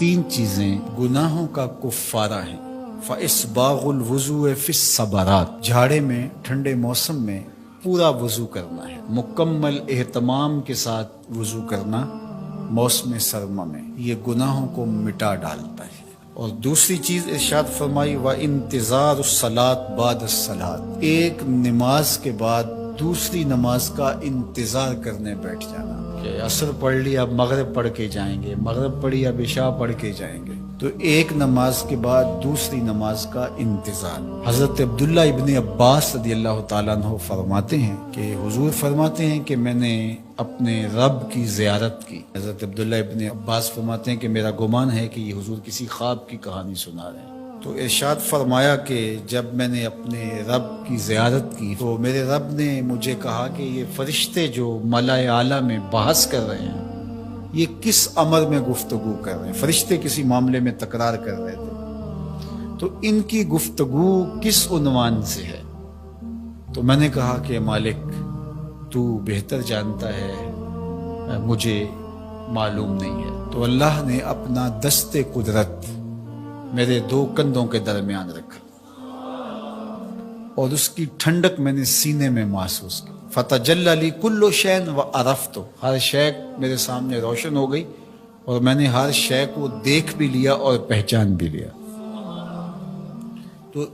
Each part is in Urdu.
تین چیزیں گناہوں کا کفارہ ہیں۔ فَإِسْبَاغُ الْوُضُوءِ فِي الصَّبَرَاتِ، جھاڑے میں ٹھنڈے موسم میں پورا وضو کرنا ہے، مکمل اہتمام کے ساتھ وضو کرنا موسم سرما میں، یہ گناہوں کو مٹا ڈالتا ہے۔ اور دوسری چیز ارشاد فرمائی وَإِنْتِظَارُ الصَّلَاةِ بَعْدَ الصَّلَاةِ، ایک نماز کے بعد دوسری نماز کا انتظار کرنے بیٹھ جانا، کہ عصر پڑھ لی اب مغرب پڑھ کے جائیں گے، مغرب پڑھی اب عشاء پڑھ کے جائیں گے، تو ایک نماز کے بعد دوسری نماز کا انتظار۔ حضرت عبداللہ ابن عباس رضی اللہ تعالیٰ عنہ فرماتے ہیں کہ حضور فرماتے ہیں کہ میں نے اپنے رب کی زیارت کی۔ حضرت عبداللہ ابن عباس فرماتے ہیں کہ میرا گمان ہے کہ یہ حضور کسی خواب کی کہانی سنا رہے ہیں۔ تو ارشاد فرمایا کہ جب میں نے اپنے رب کی زیارت کی تو میرے رب نے مجھے کہا کہ یہ فرشتے جو ملائے اعلیٰ میں بحث کر رہے ہیں یہ کس امر میں گفتگو کر رہے ہیں، فرشتے کسی معاملے میں تکرار کر رہے تھے، تو ان کی گفتگو کس عنوان سے ہے؟ تو میں نے کہا کہ مالک تو بہتر جانتا ہے، مجھے معلوم نہیں ہے۔ تو اللہ نے اپنا دست قدرت میرے دو کندھوں کے درمیان رکھا اور اس کی ٹھنڈک میں نے سینے میں محسوس کی۔ فَتَجَلَّ لِي كُلُّ شَيْءٍ وَعَرَفْتُ، ہر شے میرے سامنے روشن ہو گئی اور میں نے ہر شے کو دیکھ بھی لیا اور پہچان بھی لیا۔ تو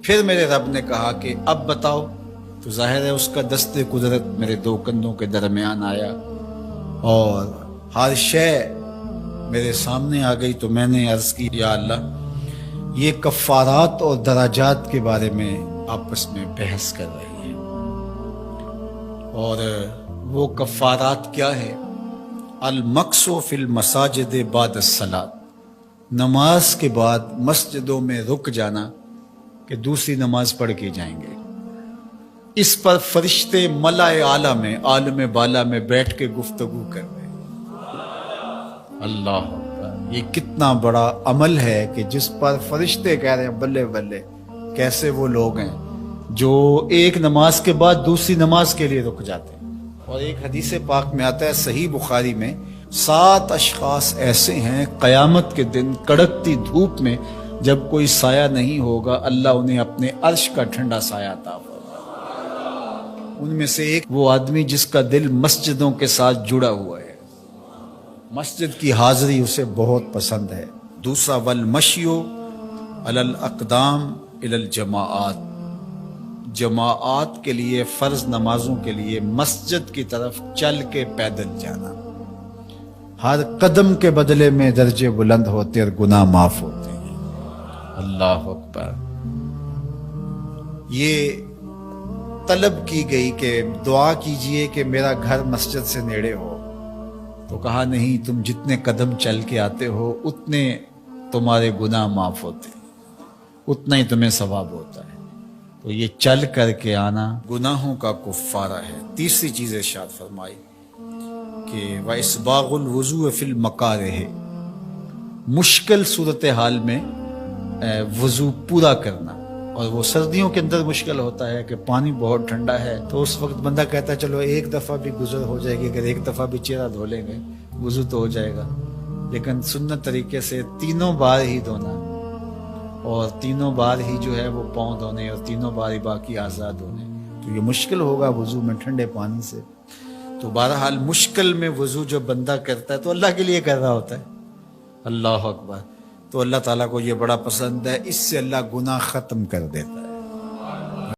پھر میرے رب نے کہا کہ اب بتاؤ، تو ظاہر ہے اس کا دست قدرت میرے دو کندھوں کے درمیان آیا اور ہر شے میرے سامنے آ گئی۔ تو میں نے عرض کی یا اللہ یہ کفارات اور درجات کے بارے میں آپس میں بحث کر رہی ہیں، اور وہ کفارات کیا ہے؟ المکث فی المساجد بعد الصلاۃ، نماز کے بعد مسجدوں میں رک جانا کہ دوسری نماز پڑھ کے جائیں گے۔ اس پر فرشتے ملائے اعلیٰ میں، عالم بالا میں بیٹھ کے گفتگو کر رہے ہیں۔ اللہ اکبر، یہ کتنا بڑا عمل ہے کہ جس پر فرشتے کہہ رہے ہیں بلے بلے، کیسے وہ لوگ ہیں جو ایک نماز کے بعد دوسری نماز کے لیے رک جاتے ہیں۔ اور ایک حدیث پاک میں آتا ہے صحیح بخاری میں، 7 اشخاص ایسے ہیں قیامت کے دن کڑکتی دھوپ میں جب کوئی سایہ نہیں ہوگا اللہ انہیں اپنے عرش کا ٹھنڈا سایہ عطا فرمائے۔ ان میں سے ایک وہ آدمی جس کا دل مسجدوں کے ساتھ جڑا ہوا ہے، مسجد کی حاضری اسے بہت پسند ہے۔ دوسرا والمشی علی الاقدام الی الجماعات، جماعات کے لیے فرض نمازوں کے لیے مسجد کی طرف چل کے پیدل جانا، ہر قدم کے بدلے میں درجے بلند ہوتے اور گناہ معاف ہوتے ہیں۔ اللہ اکبر، یہ طلب کی گئی کہ دعا کیجئے کہ میرا گھر مسجد سے نیڑے ہو، تو کہا نہیں، تم جتنے قدم چل کے آتے ہو اتنے تمہارے گناہ معاف ہوتے، اتنا ہی تمہیں ثواب ہوتا ہے۔ تو یہ چل کر کے آنا گناہوں کا کفارہ ہے۔ تیسری چیز ارشاد فرمائی کہ وَإِسْبَاغُ الْوُضُوءِ فِي الْمَكَارِهِ، مشکل صورتحال میں وضو پورا کرنا، اور وہ سردیوں کے اندر مشکل ہوتا ہے کہ پانی بہت ٹھنڈا ہے، تو اس وقت بندہ کہتا ہے چلو ایک دفعہ بھی گزر ہو جائے گی، اگر ایک دفعہ بھی چہرہ دھو لیں گے وضو تو ہو جائے گا، لیکن سنت طریقے سے 3 بار ہی دھونا، اور 3 بار ہی جو ہے وہ پاؤں دھونے، اور 3 بار ہی باقی اعضاء دھونے، تو یہ مشکل ہوگا وضو میں ٹھنڈے پانی سے۔ تو بہرحال مشکل میں وضو جو بندہ کرتا ہے تو اللہ کے لیے کر رہا ہوتا ہے، اللہ اکبر، تو اللہ تعالیٰ کو یہ بڑا پسند ہے، اس سے اللہ گناہ ختم کر دیتا ہے۔